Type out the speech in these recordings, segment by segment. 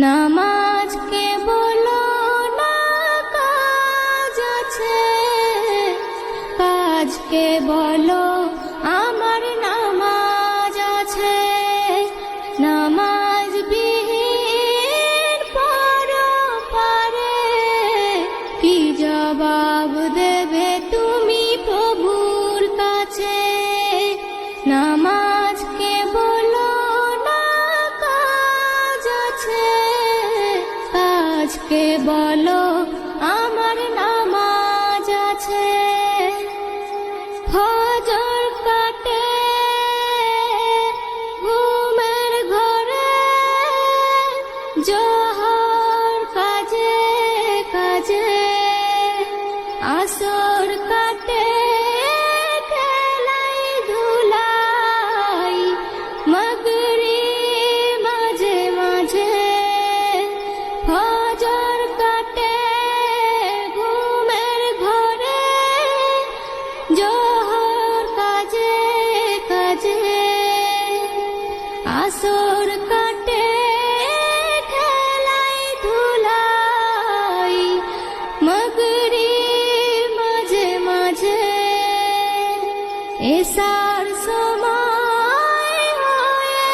নামাজকে বলো না কাজ আছে, কাজকে বলো আমার নামাজ আছে। নামাজ বিহীন পরপারে কি জবাব দেবে তুমি প্রভুর কাছে? নামাজকে বলো না কাজ আছে, কাজকে বলো আমার নামাজ আছে। ফজর কাটে ঘুমের ঘরে, জোহর কাজে কাজে, আসর কাটে খেলাই ধুলাই, মাগরিব মাঝে মাঝে। ফজর কাটে ঘুমের ঘরে, জোহর কাজে কাজে, আসর কাটে খেলাই ধুলাই, মাগরিব মাঝে মাঝে। এশার সময় হয়ে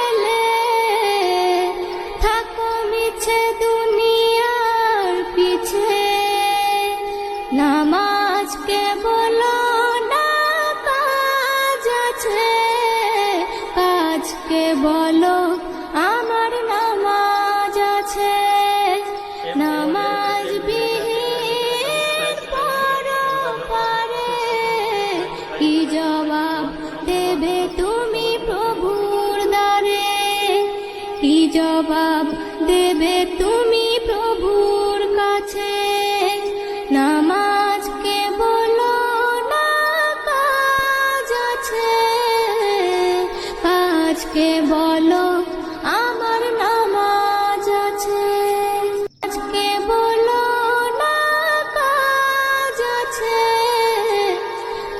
এলে থাকো মিছে দুনিয়ার পিছে। নামাজকে বলো না কাজ আছে, কাজকে বলো আমার নামাজ আছে। নামাজ বিহীন পরপারে কি জবাব দেবে তুমি প্রভুর দ্বারে? কি জবাব দেবে তুমি প্রভুর কাছে? নামাজকে বলো না কাজ আছে, কাজকে বলো আমার নামাজ আছে। কাজকে বলো না কাজ আছে,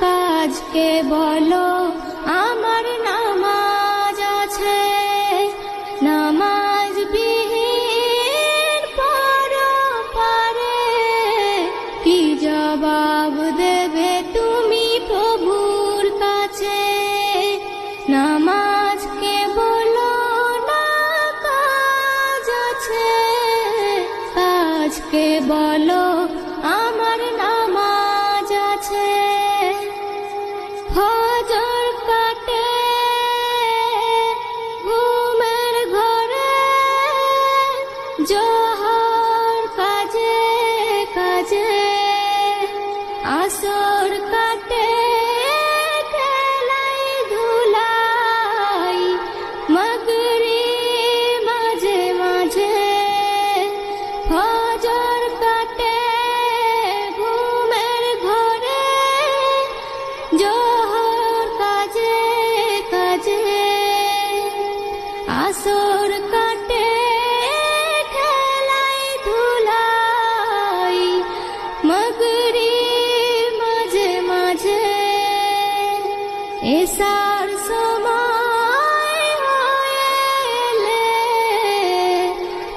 কাজকে বলো আমার নামাজ আছে। নামাজ বিহীন পরপারে কি জবাব দেবে তুমি প্রভুর কাছে? নামাজকে বলো না কাজ আছে, কাজকে বলো আমার নামাজ আছে। ফজর কাটে ঘুমের ঘরে, জোহর কাজে কাজে, আসর কাটে খেলাই ধুলাই, মাগরিব মাঝে মাঝে। ফজর কাটে ঘুমের ঘরে, জোহর কাজে কাজে, আসর কাটে খেলাই ধুলাই, মাগরিব মাঝে মাঝে। এশার সময় হয়ে এলে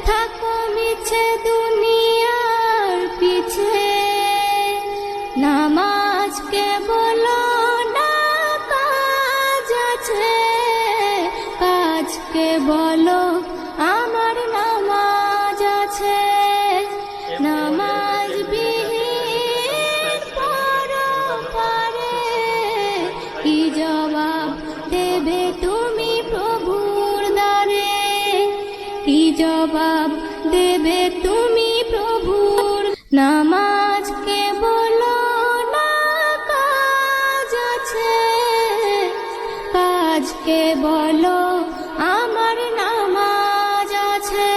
থাকো মিছে দুনিয়ার পিছে। নামাজকে বলো না কাজ আছে, কাজকে বলো আমার নামাজ আছে। নামাজ বিহীন পরপারে কি জবাব দেবে তুমি প্রভুর দ্বারে? কি জবাব দেবে তুমি প্রভুর? নামাজকে বলো না কাজ আছে, কাজকে বলো আমার নামাজ আছে।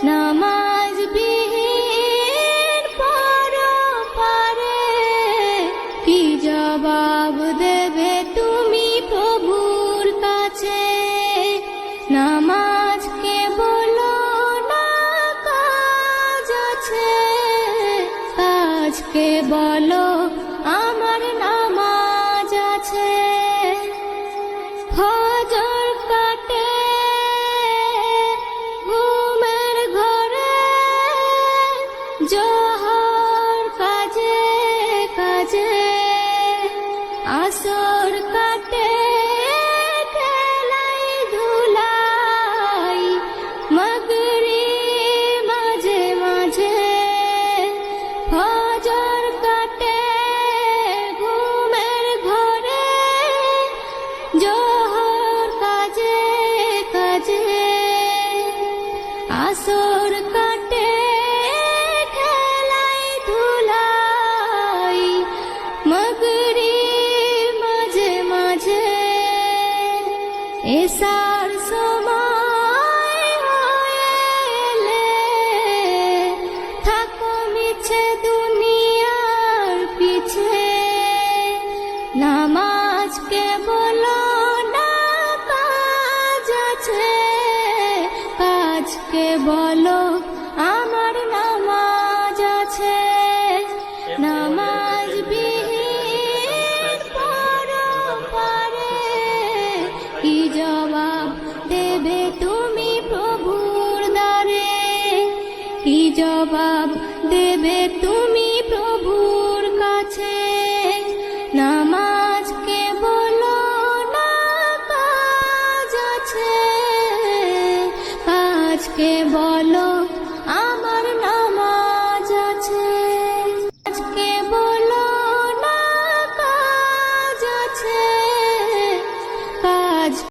নামাজ বিহীন পরপারে কি জবাব দেবে তুমি প্রভুর কাছে? নামাজকে বলো না কাজ আছে, কাজকে বলো আমার নামাজ আছে। ফজর কাটে আসর কাটে খেলাই ধুলাই মগরি মাঝে মাঝে এসার সময় হয়ে এলে থাকো মিছে দুনিয়ার পিছে নামাজকে বলো না কাজ আছে কাজকে বলো আমার নামাজ আছে নামাজ বিহীন পরপারে কি জবাব দেবে তুমি প্রভুর দ্বারে কি জবাব দেবে তুমি প্রভুর কাছে নামাজকে বলো না কাজ আছে কাজকে বলো